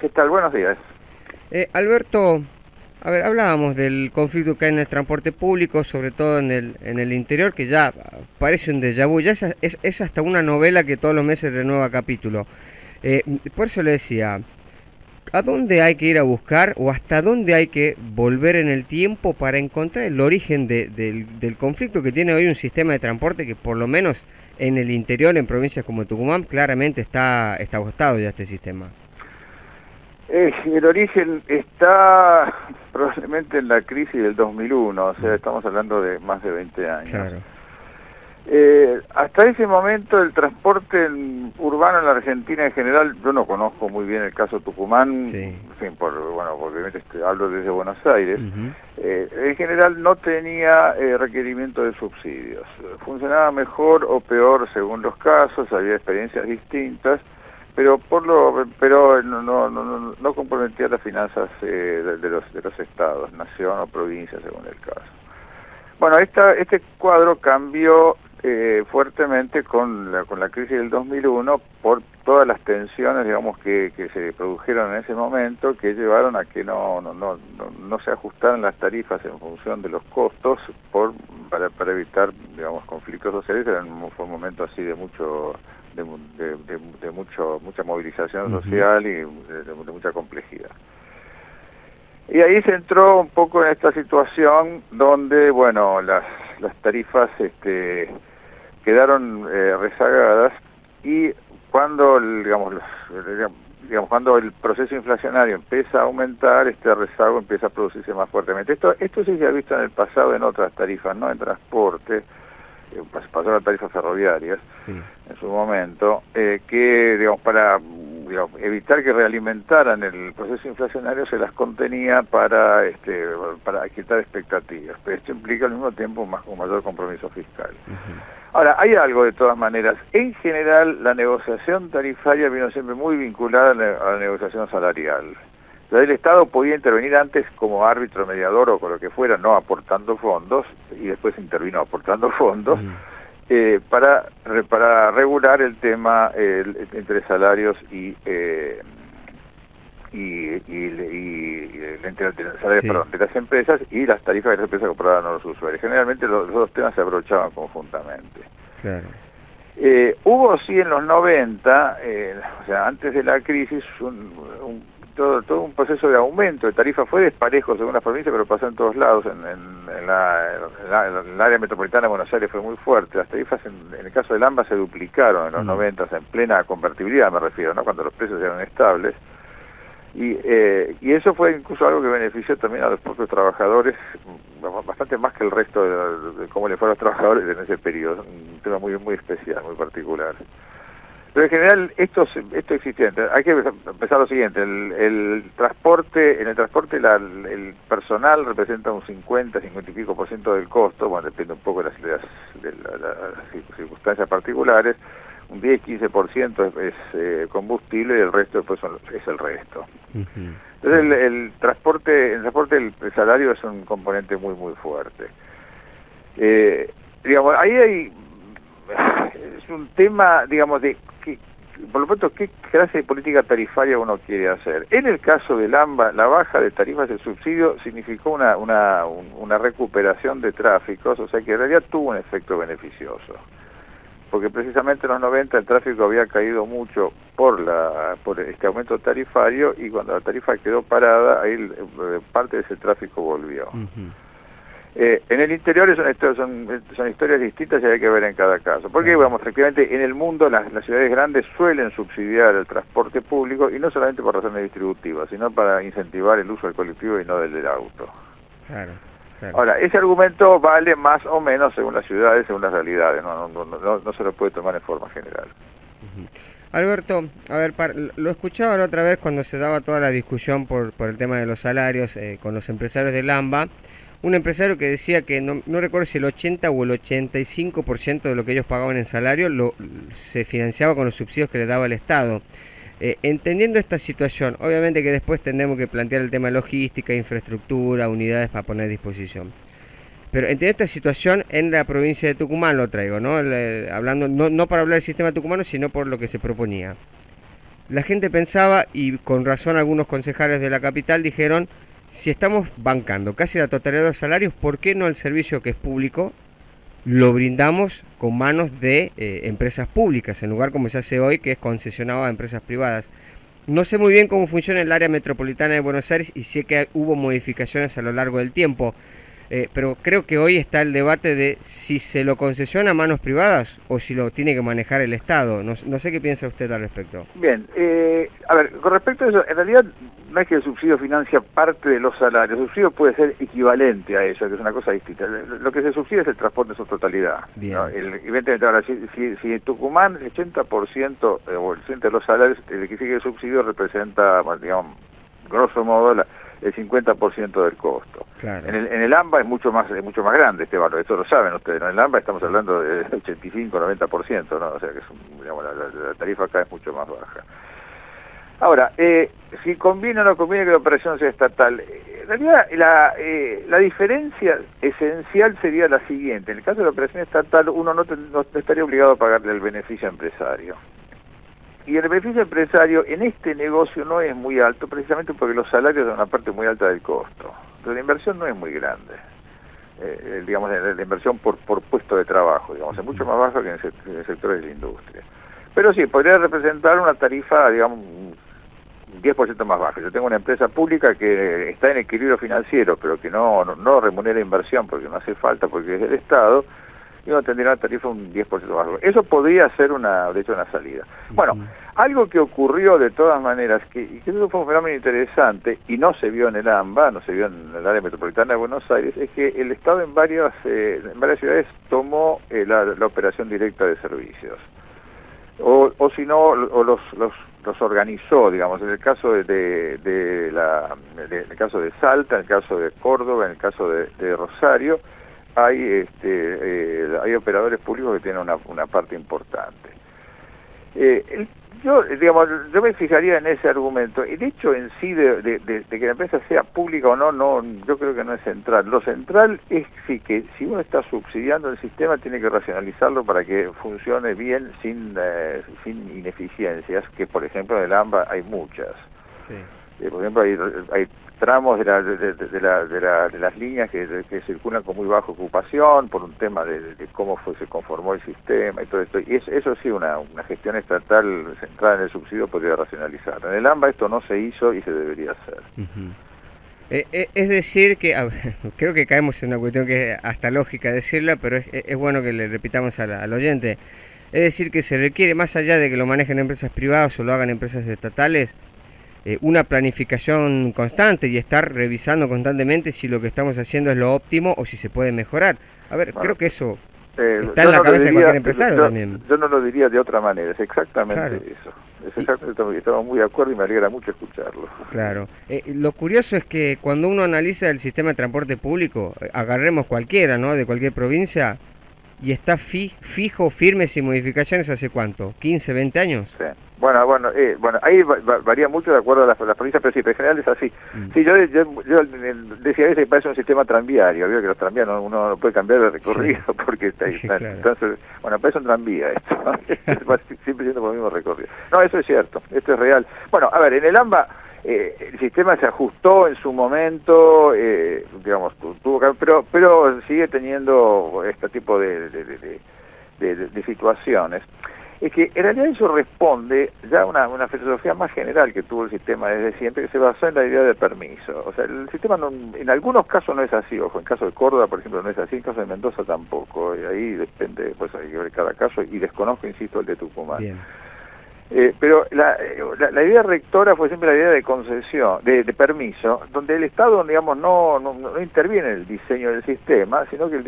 ¿Qué tal? Buenos días. Alberto, a ver, hablábamos del conflicto que hay en el transporte público, sobre todo en el interior, que ya parece un déjà vu, ya es hasta una novela que todos los meses renueva capítulo. Por eso le decía, ¿a dónde hay que ir a buscar o hasta dónde hay que volver en el tiempo para encontrar el origen del conflicto que tiene hoy un sistema de transporte que por lo menos en el interior, en provincias como Tucumán, claramente está agotado ya este sistema? El origen está probablemente en la crisis del 2001, o sea, estamos hablando de más de 20 años. Claro. Hasta ese momento el transporte urbano en la Argentina en general, yo no conozco muy bien el caso Tucumán, Sí. en fin, bueno, obviamente hablo desde Buenos Aires, Ujú. en general no tenía requerimiento de subsidios, funcionaba mejor o peor según los casos, había experiencias distintas, pero no comprometía las finanzas de los estados, nación o provincia según el caso. Bueno, este cuadro cambió fuertemente con la crisis del 2001 por todas las tensiones, digamos, que se produjeron en ese momento, que llevaron a que no se ajustaran las tarifas en función de los costos para evitar, digamos, conflictos sociales. Fue un momento así de mucha movilización social y de mucha complejidad. Y ahí se entró un poco en esta situación donde, bueno, las tarifas quedaron rezagadas, y cuando, cuando el proceso inflacionario empieza a aumentar, este rezago empieza a producirse más fuertemente. Esto sí se ha visto en el pasado en otras tarifas, no en transporte, pasó a las tarifas ferroviarias, Sí. en su momento, que, digamos, para evitar que realimentaran el proceso inflacionario, se las contenía para quitar expectativas, pero esto implica al mismo tiempo un mayor compromiso fiscal. Ujú. Ahora, hay algo de todas maneras. En general, la negociación tarifaria vino siempre muy vinculada a la negociación salarial. El Estado podía intervenir antes como árbitro, mediador o con lo que fuera, no aportando fondos, y después intervino aportando fondos, para regular el tema entre salarios Sí. de las empresas y las tarifas que las empresas compraban a los usuarios. Generalmente los dos temas se abrochaban conjuntamente. Claro. Hubo sí en los 90, o sea, antes de la crisis, todo un proceso de aumento de tarifas. Fue desparejo según las provincias, pero pasó en todos lados. En el área metropolitana de Buenos Aires fue muy fuerte. Las tarifas en el caso del AMBA se duplicaron en los 90, en plena convertibilidad me refiero, ¿no? Cuando los precios eran estables. Y eso fue incluso algo que benefició también a los propios trabajadores, bastante más que el resto de cómo le fue a los trabajadores en ese periodo. Un tema muy especial, muy particular. Pero en general esto existía. Hay que pensar lo siguiente: en el transporte el personal representa un 50 y pico % del costo. Bueno, depende un poco de las circunstancias particulares. Un 10-15% es combustible, y el resto después es el resto. Ujú. Entonces el transporte el salario es un componente muy fuerte. Digamos, ahí es un tema, digamos, por lo tanto, ¿qué clase de política tarifaria uno quiere hacer? En el caso del AMBA, la baja de tarifas de subsidio significó una recuperación de tráficos, o sea que en realidad tuvo un efecto beneficioso, porque precisamente en los 90 el tráfico había caído mucho por este aumento tarifario, y cuando la tarifa quedó parada, ahí parte de ese tráfico volvió. Ujú. En el interior son historias distintas y hay que ver en cada caso. Porque, Claro. vamos, efectivamente, en el mundo las ciudades grandes suelen subsidiar el transporte público, y no solamente por razones distributivas, sino para incentivar el uso del colectivo y no del auto. Claro. Claro. Ahora, ese argumento vale más o menos según las ciudades, según las realidades, no se lo puede tomar en forma general. Ujú. Alberto, a ver, lo escuchaba la otra vez cuando se daba toda la discusión por el tema de los salarios con los empresarios del AMBA. Un empresario que decía que no recuerdo si el 80 o el 85% de lo que ellos pagaban en salario se financiaba con los subsidios que les daba el Estado. Entendiendo esta situación, obviamente que después tendremos que plantear el tema de logística, infraestructura, unidades para poner a disposición. Pero entendiendo esta situación en la provincia de Tucumán lo traigo, ¿no? Hablando no para hablar del sistema tucumano, sino por lo que se proponía. la gente pensaba, y con razón algunos concejales de la capital dijeron, si estamos bancando casi la totalidad de los salarios, ¿por qué no el servicio que es público lo brindamos con manos de empresas públicas, en lugar como se hace hoy, que es concesionado a empresas privadas? No sé muy bien cómo funciona el área metropolitana de Buenos Aires y sé que hubo modificaciones a lo largo del tiempo, pero creo que hoy está el debate de si se lo concesiona a manos privadas o si lo tiene que manejar el Estado. No sé qué piensa usted al respecto. Bien, a ver, con respecto a eso, en realidad no es que el subsidio financia parte de los salarios, el subsidio puede ser equivalente a eso, que es una cosa distinta. Lo que se subsidia es el transporte en su totalidad. Bien. ¿No? Evidentemente, ahora, si en Tucumán el 80% o el 60% de los salarios, el que sigue el subsidio representa, digamos, grosso modo, el 50% del costo. Claro. En el AMBA es mucho más grande este valor, esto lo saben ustedes, ¿no? En el AMBA estamos hablando de 85-90%, ¿no? O sea que digamos, la tarifa acá es mucho más baja. Ahora, si conviene o no conviene que la operación sea estatal, en realidad la diferencia esencial sería la siguiente: en el caso de la operación estatal uno no estaría obligado a pagarle el beneficio empresario. Y el beneficio empresario en este negocio no es muy alto, precisamente porque los salarios son una parte muy alta del costo. Pero la inversión no es muy grande. Digamos, la inversión por puesto de trabajo, digamos, es mucho más baja que en el sector de la industria. Pero sí, podría representar una tarifa, digamos, 10% más baja. Yo tengo una empresa pública que está en equilibrio financiero, pero que no remunera inversión porque no hace falta, porque es del Estado, y uno tendría una tarifa un 10% más baja. Eso podría ser de hecho una salida. Bueno, algo que ocurrió de todas maneras, y que eso fue un fenómeno interesante, y no se vio en el AMBA, no se vio en el área metropolitana de Buenos Aires, es que el Estado en varias ciudades tomó la operación directa de servicios. O si no, los organizó, digamos, en el caso de el caso de Salta, en el caso de Córdoba, en el caso de Rosario, hay operadores públicos que tienen una parte importante. Yo me fijaría en ese argumento. El hecho en sí de que la empresa sea pública o no, yo creo que no es central. Lo central es que si uno está subsidiando el sistema, tiene que racionalizarlo para que funcione bien sin ineficiencias, que por ejemplo en el AMBA hay muchas. Sí. Por ejemplo, hay tramos de las líneas que circulan con muy baja ocupación por un tema de cómo se conformó el sistema y todo esto. Y eso sí, una gestión estatal centrada en el subsidio podría racionalizar. En el AMBA esto no se hizo y se debería hacer. Es decir que, creo que caemos en una cuestión que es hasta lógica decirla, pero es bueno que le repitamos al oyente. Es decir que se requiere, más allá de que lo manejen empresas privadas o lo hagan empresas estatales, una planificación constante y estar revisando constantemente si lo que estamos haciendo es lo óptimo o si se puede mejorar. A ver, creo que eso está en la cabeza de cualquier empresario también. Yo no lo diría de otra manera, es exactamente eso. Estamos muy de acuerdo y me alegra mucho escucharlo. Claro. Lo curioso es que cuando uno analiza el sistema de transporte público, agarremos cualquiera, ¿no?, de cualquier provincia, y está fijo, firme, sin modificaciones, ¿hace cuánto? ¿15, 20 años? Sí. Bueno, ahí varía mucho de acuerdo a las provincias, pero sí, pero en general es así. Sí, yo decía a veces que parece un sistema tranviario, veo que los tranvías uno no puede cambiar de recorrido, sí, porque está ahí. Claro. Entonces, parece un tranvía esto, ¿no? Siempre yendo por el mismo recorrido. No, eso es cierto, esto es real. Bueno, a ver, en el AMBA el sistema se ajustó en su momento, digamos, pero sigue teniendo este tipo de situaciones. Es que en realidad eso responde ya a una filosofía más general que tuvo el sistema desde siempre, que se basó en la idea de permiso. O sea, el sistema en algunos casos no es así, ojo, en el caso de Córdoba, por ejemplo, no es así, en el caso de Mendoza tampoco, y ahí depende, pues hay que ver cada caso, y desconozco, insisto, el de Tucumán. Bien. Pero la idea rectora fue siempre la idea de concesión, de permiso, donde el Estado, digamos, no interviene en el diseño del sistema, sino que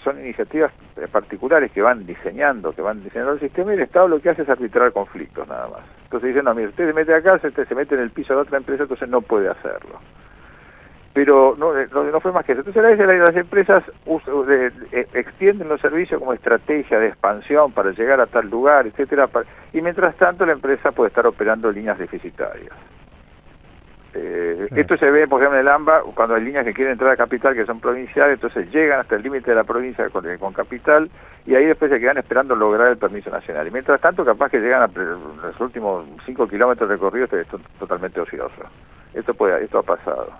son iniciativas particulares que van diseñando el sistema, y el Estado lo que hace es arbitrar conflictos nada más. Entonces dicen, no, mire, usted se mete acá, se mete en el piso de otra empresa, entonces no puede hacerlo. Pero no fue más que eso. Entonces a veces las empresas extienden los servicios como estrategia de expansión para llegar a tal lugar, etcétera, y mientras tanto la empresa puede estar operando líneas deficitarias. Claro. Esto se ve, por ejemplo, en el AMBA, cuando hay líneas que quieren entrar a Capital, que son provinciales, entonces llegan hasta el límite de la provincia con Capital, y ahí después se quedan esperando lograr el permiso nacional. Y mientras tanto, capaz que llegan a los últimos 5 kilómetros recorridos, esto es totalmente ocioso. Esto ha pasado.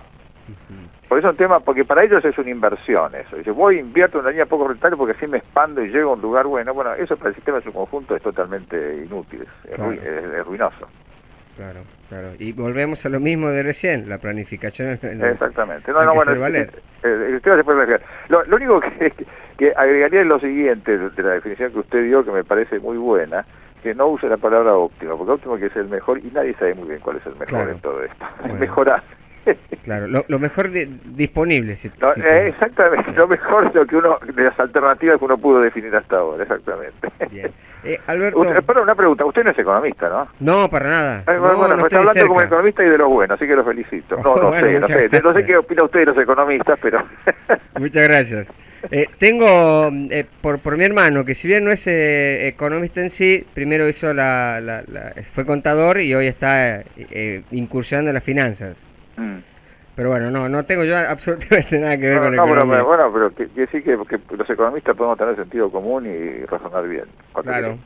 Por eso es un tema, porque para ellos es una inversión eso. Dice, invierto en una línea poco rentable porque así me expando y llego a un lugar bueno. Bueno, eso para el sistema en su conjunto es totalmente inútil, Claro. es ruinoso. Claro, claro. Y volvemos a lo mismo de recién, la planificación. Exactamente. Hay que hacer El valer. tema se puede ver. Lo único que agregaría es lo siguiente, de la definición que usted dio, que me parece muy buena, que no use la palabra óptimo, porque óptimo que es el mejor, y nadie sabe muy bien cuál es el mejor Claro. en todo esto. Bueno. Mejorar. Claro, lo mejor disponible. Exactamente, lo mejor de de las alternativas que uno pudo definir hasta ahora, exactamente. Bien. Alberto. Perdón, una pregunta, usted no es economista, ¿no? No, para nada. Bueno, no pues está estoy hablando cerca. como economista y de los buenos, así que lo felicito. No Bueno, sé, muchas gracias. no sé qué opina usted de los economistas, pero... Muchas gracias. Tengo, por mi hermano, que si bien no es economista en sí, primero hizo fue contador y hoy está incursionando en las finanzas. Pero bueno, no tengo yo absolutamente nada que ver con economía. Pero que sí que los economistas podemos tener sentido común y razonar bien. Claro,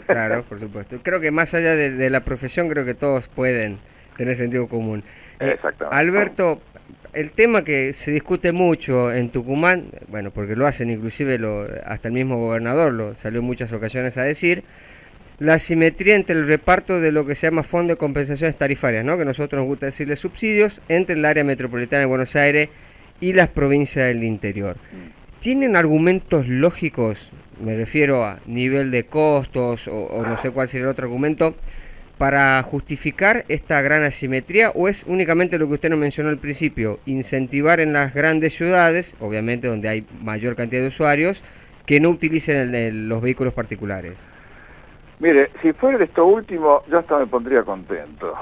claro, por supuesto. Creo que más allá de la profesión, creo que todos pueden tener sentido común. Exactamente. Alberto, el tema que se discute mucho en Tucumán, bueno, porque lo hacen inclusive hasta el mismo gobernador, lo salió en muchas ocasiones a decir, la asimetría entre el reparto de lo que se llama Fondo de Compensaciones Tarifarias, ¿no? Que nosotros nos gusta decirle subsidios, entre el área metropolitana de Buenos Aires y las provincias del interior. ¿Tienen argumentos lógicos, me refiero a nivel de costos o no sé cuál sería el otro argumento, para justificar esta gran asimetría, o es únicamente lo que usted nos mencionó al principio, incentivar en las grandes ciudades, obviamente donde hay mayor cantidad de usuarios, que no utilicen los vehículos particulares? Mire, si fuera esto último, yo hasta me pondría contento.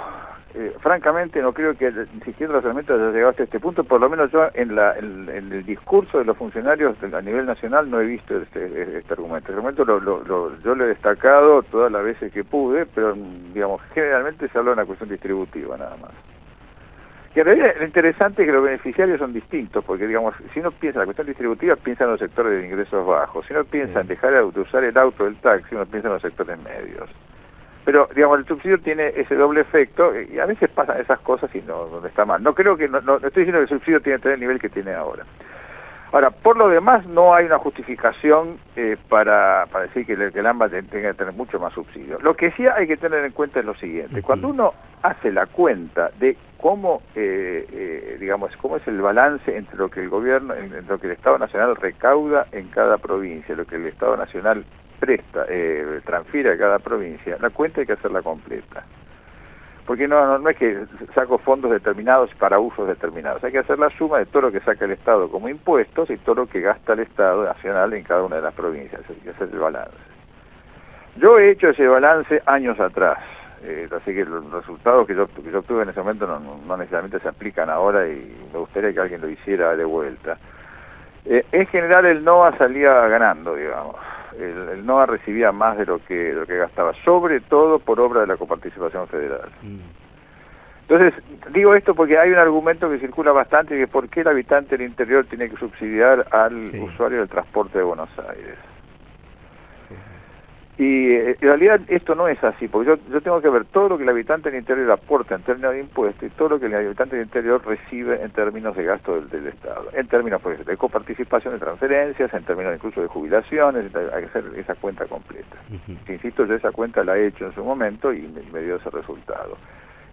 Francamente, no creo que ni siquiera el razonamiento haya llegado hasta este punto. Por lo menos yo en el discurso de los funcionarios a nivel nacional no he visto este argumento. Este argumento yo lo he destacado todas las veces que pude, pero digamos generalmente se habla de una cuestión distributiva nada más. Que en realidad lo interesante es que los beneficiarios son distintos, porque digamos, si uno piensa en la cuestión distributiva, piensa en los sectores de ingresos bajos. Si uno piensa en dejar de usar el auto, el taxi, uno piensa en los sectores medios. Pero, digamos, el subsidio tiene ese doble efecto, y a veces pasan esas cosas y no está mal. No estoy diciendo que el subsidio tiene que tener el nivel que tiene ahora. Ahora, por lo demás, no hay una justificación para decir que el AMBA tenga que tener mucho más subsidio. Lo que sí hay que tener en cuenta es lo siguiente. Cuando uno hace la cuenta de cómo, cómo es el balance entre lo que el gobierno, entre lo que el Estado Nacional recauda en cada provincia, lo que el Estado Nacional transfiere a cada provincia, la cuenta hay que hacerla completa. Porque no es que saco fondos determinados para usos determinados, hay que hacer la suma de todo lo que saca el Estado como impuestos y todo lo que gasta el Estado Nacional en cada una de las provincias, hay que hacer el balance. Yo he hecho ese balance años atrás, así que los resultados que yo obtuve en ese momento no necesariamente se aplican ahora y me gustaría que alguien lo hiciera de vuelta. En general el NOA salía ganando, digamos. El NOA recibía más de lo que gastaba, sobre todo por obra de la coparticipación federal. Entonces, digo esto porque hay un argumento que circula bastante, que es por qué el habitante del interior tiene que subsidiar al usuario del transporte de Buenos Aires. Y en realidad esto no es así, porque yo tengo que ver todo lo que el habitante del interior aporta en términos de impuestos y todo lo que el habitante del interior recibe en términos de gasto del Estado, en términos pues, de coparticipación de transferencias, en términos incluso de jubilaciones, hay que hacer esa cuenta completa. Insisto, yo esa cuenta la he hecho en su momento y me dio ese resultado.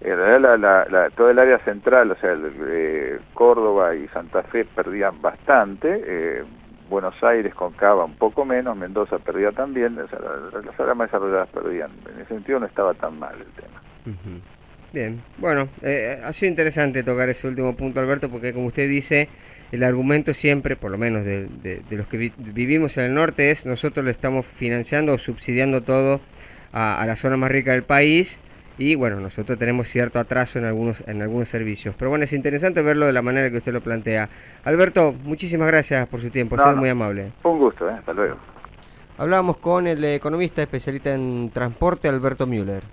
En realidad todo el área central, o sea, Córdoba y Santa Fe perdían bastante, Buenos Aires con Cava un poco menos, Mendoza perdía también, o sea, las áreas más desarrolladas perdían. En ese sentido no estaba tan mal el tema. Bien, bueno, ha sido interesante tocar ese último punto, Alberto, porque como usted dice, el argumento siempre, por lo menos de los que vivimos en el norte, es nosotros le estamos financiando o subsidiando todo a la zona más rica del país. Y bueno, nosotros tenemos cierto atraso en algunos servicios. Pero bueno, es interesante verlo de la manera que usted lo plantea. Alberto, muchísimas gracias por su tiempo, ha sido muy amable. Un gusto, hasta luego. Hablábamos con el economista especialista en transporte, Alberto Müller.